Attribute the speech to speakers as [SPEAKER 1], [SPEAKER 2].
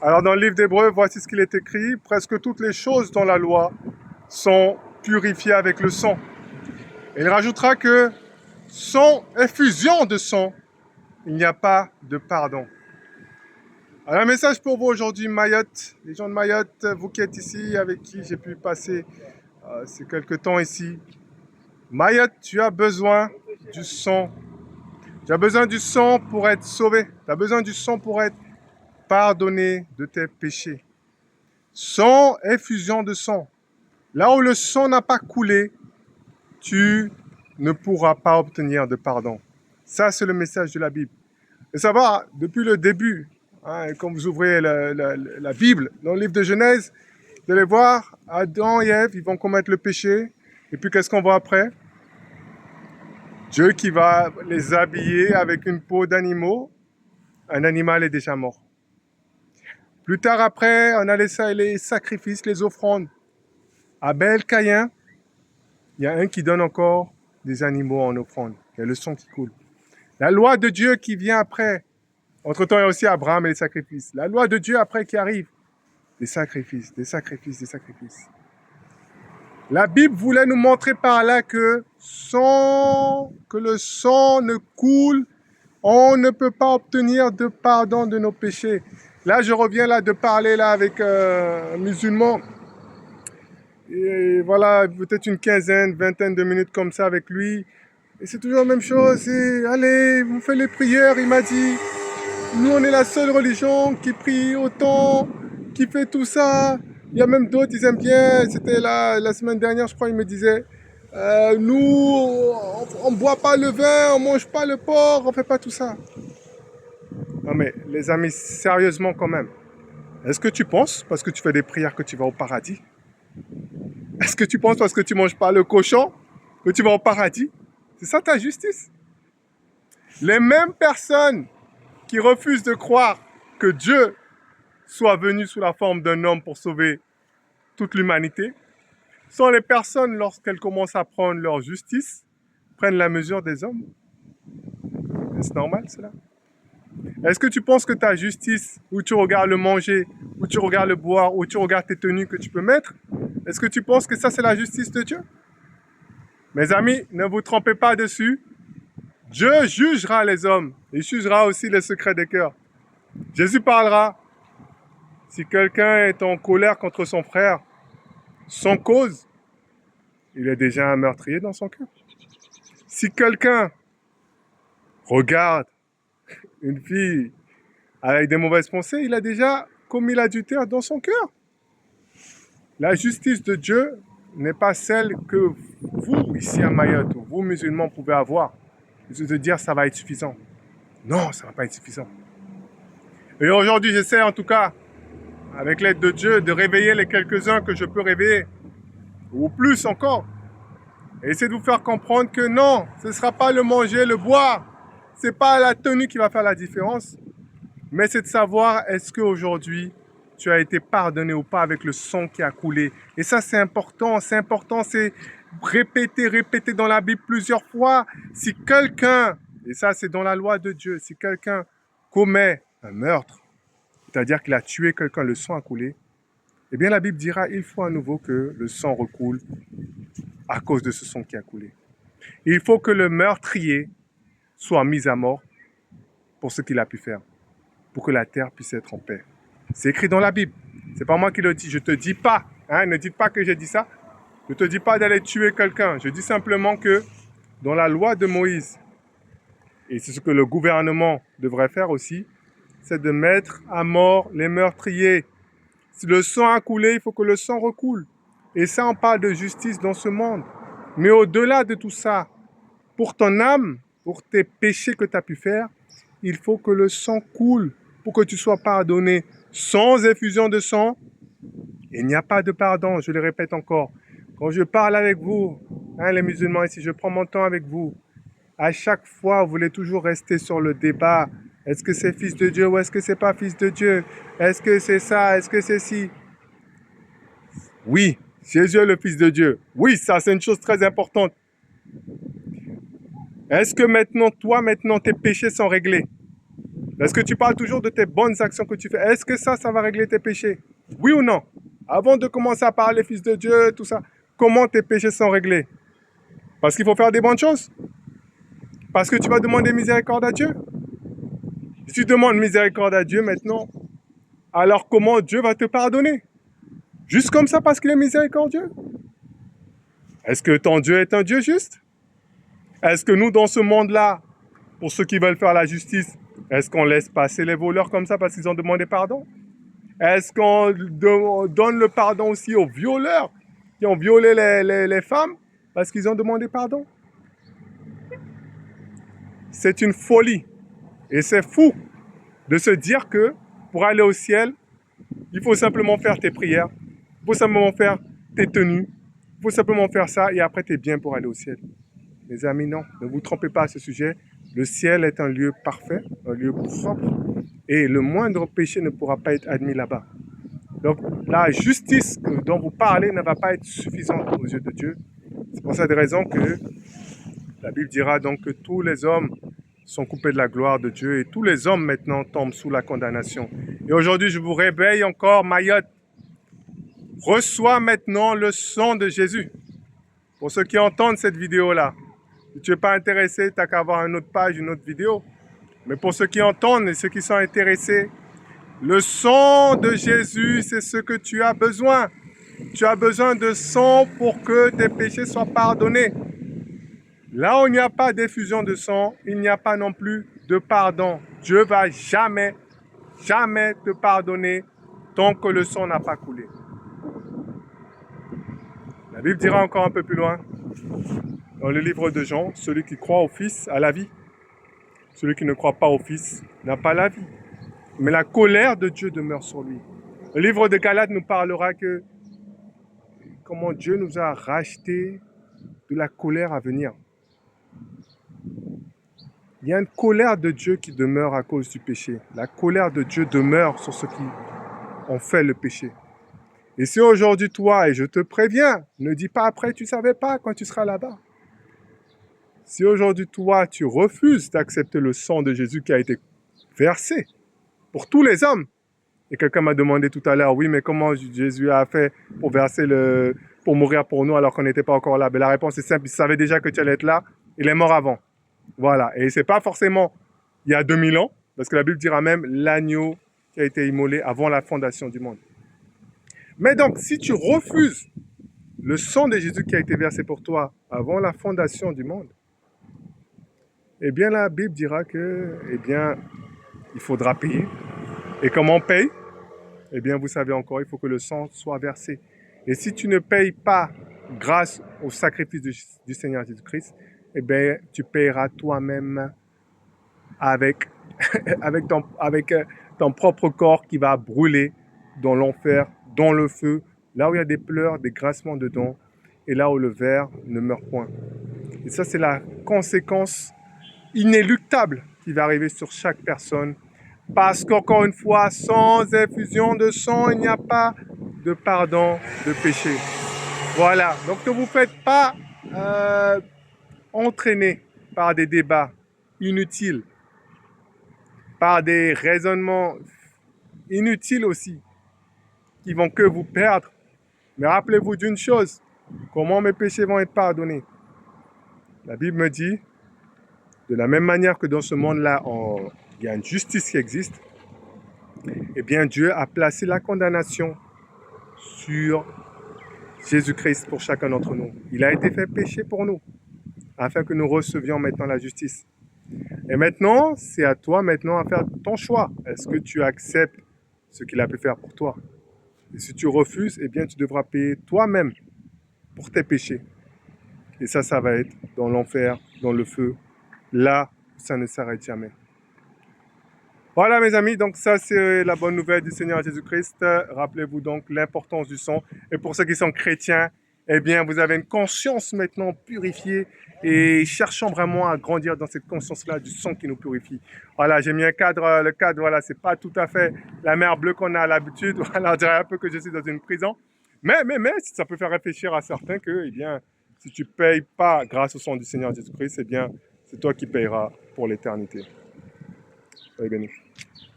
[SPEAKER 1] Alors dans le livre d'Hébreux, voici ce qu'il est écrit. Presque toutes les choses dans la loi sont purifiées avec le sang. Et il rajoutera que sans effusion de sang, il n'y a pas de pardon. Alors un message pour vous aujourd'hui, Mayotte. Les gens de Mayotte, vous qui êtes ici, avec qui j'ai pu passer ces quelques temps ici. Mayotte, tu as besoin du sang. Tu as besoin du sang pour être sauvé. Tu as besoin du sang pour être pardonné de tes péchés. Sans effusion de sang. Là où le sang n'a pas coulé, tu ne pourras pas obtenir de pardon. Ça, c'est le message de la Bible. Et ça va depuis le début. Hein, quand vous ouvrez la Bible, dans le livre de Genèse, vous allez voir, Adam et Ève, ils vont commettre le péché. Et puis, qu'est-ce qu'on voit après? Dieu qui va les habiller avec une peau d'animaux. Un animal est déjà mort. Plus tard après, on a les sacrifices, les offrandes. Abel, Caïn, il y a un qui donne encore des animaux en offrande. Il y a le sang qui coule. La loi de Dieu qui vient après. Entre-temps, il y a aussi Abraham et les sacrifices. La loi de Dieu après qui arrive. Des sacrifices, des sacrifices, des sacrifices. La Bible voulait nous montrer par là que sans que le sang ne coule, on ne peut pas obtenir de pardon de nos péchés. Là, je reviens là de parler là avec un musulman. Et voilà, peut-être une quinzaine, vingtaine de minutes comme ça avec lui. Et c'est toujours la même chose. Et, allez, vous faites les prières. Il m'a dit, nous, on est la seule religion qui prie autant, qui fait tout ça. Il y a même d'autres, ils aiment bien. C'était la semaine dernière, je crois, il me disait, nous, on ne boit pas le vin, on ne mange pas le porc, on ne fait pas tout ça. Non mais, les amis, sérieusement quand même. Est-ce que tu penses, parce que tu fais des prières, que tu vas au paradis? Est-ce que tu penses, parce que tu ne manges pas le cochon, que tu vas au paradis? C'est ça ta justice? Les mêmes personnes qui refusent de croire que Dieu soit venu sous la forme d'un homme pour sauver toute l'humanité, sont les personnes, lorsqu'elles commencent à prendre leur justice, prennent la mesure des hommes. Est-ce normal cela? Est-ce que tu penses que ta justice, où tu regardes le manger, où tu regardes le boire, où tu regardes tes tenues que tu peux mettre, est-ce que tu penses que ça c'est la justice de Dieu? Mes amis, ne vous trompez pas dessus. Dieu jugera les hommes. Il jugera aussi les secrets des cœurs. Jésus parlera. Si quelqu'un est en colère contre son frère, sans cause, il est déjà un meurtrier dans son cœur. Si quelqu'un regarde une fille avec des mauvaises pensées, il a déjà commis l'adultère dans son cœur. La justice de Dieu n'est pas celle que vous, ici à Mayotte, ou vous musulmans, pouvez avoir. C'est de dire ça va être suffisant. Non, ça ne va pas être suffisant. Et aujourd'hui, j'essaie en tout cas, avec l'aide de Dieu, de réveiller les quelques-uns que je peux réveiller, ou plus encore. Et essayer de vous faire comprendre que non, ce ne sera pas le manger, le boire, ce n'est pas la tenue qui va faire la différence, mais c'est de savoir est-ce qu'aujourd'hui, tu as été pardonné ou pas avec le sang qui a coulé. Et ça, c'est important, c'est répéter dans la Bible plusieurs fois. Si quelqu'un, et ça c'est dans la loi de Dieu, si quelqu'un commet un meurtre, c'est-à-dire qu'il a tué quelqu'un, le sang a coulé, eh bien la Bible dira, il faut à nouveau que le sang recoule à cause de ce sang qui a coulé. Il faut que le meurtrier soit mis à mort pour ce qu'il a pu faire, pour que la terre puisse être en paix. C'est écrit dans la Bible. C'est pas moi qui le dis. Je te dis pas. Hein, ne dites pas que j'ai dit ça. Je te dis pas d'aller tuer quelqu'un. Je dis simplement que dans la loi de Moïse, et c'est ce que le gouvernement devrait faire aussi, c'est de mettre à mort les meurtriers. Si le sang a coulé, il faut que le sang recoule. Et ça, on parle de justice dans ce monde. Mais au-delà de tout ça, pour ton âme, pour tes péchés que tu as pu faire, il faut que le sang coule pour que tu sois pardonné. Sans effusion de sang, il n'y a pas de pardon, je le répète encore. Quand je parle avec vous, hein, les musulmans ici, je prends mon temps avec vous. À chaque fois, vous voulez toujours rester sur le débat. Est-ce que c'est fils de Dieu ou est-ce que c'est pas fils de Dieu? Est-ce que c'est ça? Est-ce que c'est ci? Oui, Jésus est le fils de Dieu. Oui, ça c'est une chose très importante. Est-ce que maintenant, toi, tes péchés sont réglés? Est-ce que tu parles toujours de tes bonnes actions que tu fais? Est-ce que ça va régler tes péchés? Oui ou non? Avant de commencer à parler Fils de Dieu, tout ça, comment tes péchés sont réglés? Parce qu'il faut faire des bonnes choses? Parce que tu vas demander miséricorde à Dieu? Si tu demandes miséricorde à Dieu maintenant, alors comment Dieu va te pardonner? Juste comme ça parce qu'il est miséricordieux? Est-ce que ton Dieu est un Dieu juste? Est-ce que nous, dans ce monde-là, pour ceux qui veulent faire la justice, est-ce qu'on laisse passer les voleurs comme ça parce qu'ils ont demandé pardon? Est-ce qu'on donne le pardon aussi aux violeurs qui ont violé les femmes parce qu'ils ont demandé pardon? C'est une folie. Et c'est fou de se dire que pour aller au ciel, il faut simplement faire tes prières, il faut simplement faire tes tenues, il faut simplement faire ça et après tu es bien pour aller au ciel. Mes amis, non, ne vous trompez pas à ce sujet. Le ciel est un lieu parfait, un lieu propre et le moindre péché ne pourra pas être admis là-bas. Donc la justice dont vous parlez ne va pas être suffisante aux yeux de Dieu. C'est pour cette raison que la Bible dira donc que tous les hommes sont coupés de la gloire de Dieu et tous les hommes maintenant tombent sous la condamnation. Et aujourd'hui, je vous réveille encore, Mayotte. Reçois maintenant le sang de Jésus. Pour ceux qui entendent cette vidéo-là, si tu n'es pas intéressé, tu n'as qu'à avoir une autre page, une autre vidéo. Mais pour ceux qui entendent et ceux qui sont intéressés, le sang de Jésus, c'est ce que tu as besoin. Tu as besoin de sang pour que tes péchés soient pardonnés. Là où il n'y a pas d'effusion de sang, il n'y a pas non plus de pardon. Dieu ne va jamais, jamais te pardonner tant que le sang n'a pas coulé. La Bible dira encore un peu plus loin, dans le livre de Jean, celui qui croit au Fils a la vie. Celui qui ne croit pas au Fils n'a pas la vie. Mais la colère de Dieu demeure sur lui. Le livre de Galates nous parlera que comment Dieu nous a rachetés de la colère à venir. Il y a une colère de Dieu qui demeure à cause du péché. La colère de Dieu demeure sur ceux qui ont fait le péché. Et si aujourd'hui, toi, et je te préviens, ne dis pas après, tu ne savais pas quand tu seras là-bas. Si aujourd'hui, toi, tu refuses d'accepter le sang de Jésus qui a été versé pour tous les hommes, et quelqu'un m'a demandé tout à l'heure, oui, mais comment Jésus a fait pour verser pour mourir pour nous alors qu'on n'était pas encore là? Mais la réponse est simple, il savait déjà que tu allais être là, il est mort avant. Voilà, et ce n'est pas forcément il y a 2000 ans, parce que la Bible dira même l'agneau qui a été immolé avant la fondation du monde. Mais donc, si tu refuses le sang de Jésus qui a été versé pour toi avant la fondation du monde, eh bien, la Bible dira que, eh bien, il faudra payer. Et comment on paye? Eh bien, vous savez encore, il faut que le sang soit versé. Et si tu ne payes pas grâce au sacrifice du Seigneur Jésus-Christ, eh bien, tu payeras toi-même avec ton propre corps qui va brûler dans l'enfer, dans le feu, là où il y a des pleurs, des grincements de dents, et là où le ver ne meurt point. Et ça, c'est la conséquence inéluctable qui va arriver sur chaque personne. Parce qu'encore une fois, sans effusion de sang, il n'y a pas de pardon de péché. Voilà, donc ne vous faites pas entraîner par des débats inutiles, par des raisonnements inutiles aussi, qui vont que vous perdre. Mais rappelez-vous d'une chose, comment mes péchés vont être pardonnés? La Bible me dit, de la même manière que dans ce monde-là, il y a une justice qui existe, eh bien Dieu a placé la condamnation sur Jésus-Christ pour chacun d'entre nous. Il a été fait péché pour nous, afin que nous recevions maintenant la justice. Et maintenant, c'est à toi maintenant à faire ton choix. Est-ce que tu acceptes ce qu'il a pu faire pour toi? Et si tu refuses, eh bien tu devras payer toi-même pour tes péchés. Et ça va être dans l'enfer, dans le feu. Là, ça ne s'arrête jamais. Voilà mes amis, donc ça c'est la bonne nouvelle du Seigneur Jésus-Christ. Rappelez-vous donc l'importance du sang. Et pour ceux qui sont chrétiens, eh bien vous avez une conscience maintenant purifiée et cherchons vraiment à grandir dans cette conscience-là du sang qui nous purifie. Voilà, j'ai mis un cadre, le cadre, voilà, c'est pas tout à fait la mer bleue qu'on a à l'habitude. Voilà, on dirait un peu que je suis dans une prison. Mais, ça peut faire réfléchir à certains que, eh bien, si tu ne payes pas grâce au sang du Seigneur Jésus-Christ, eh bien, c'est toi qui payeras pour l'éternité. Soyez bénis.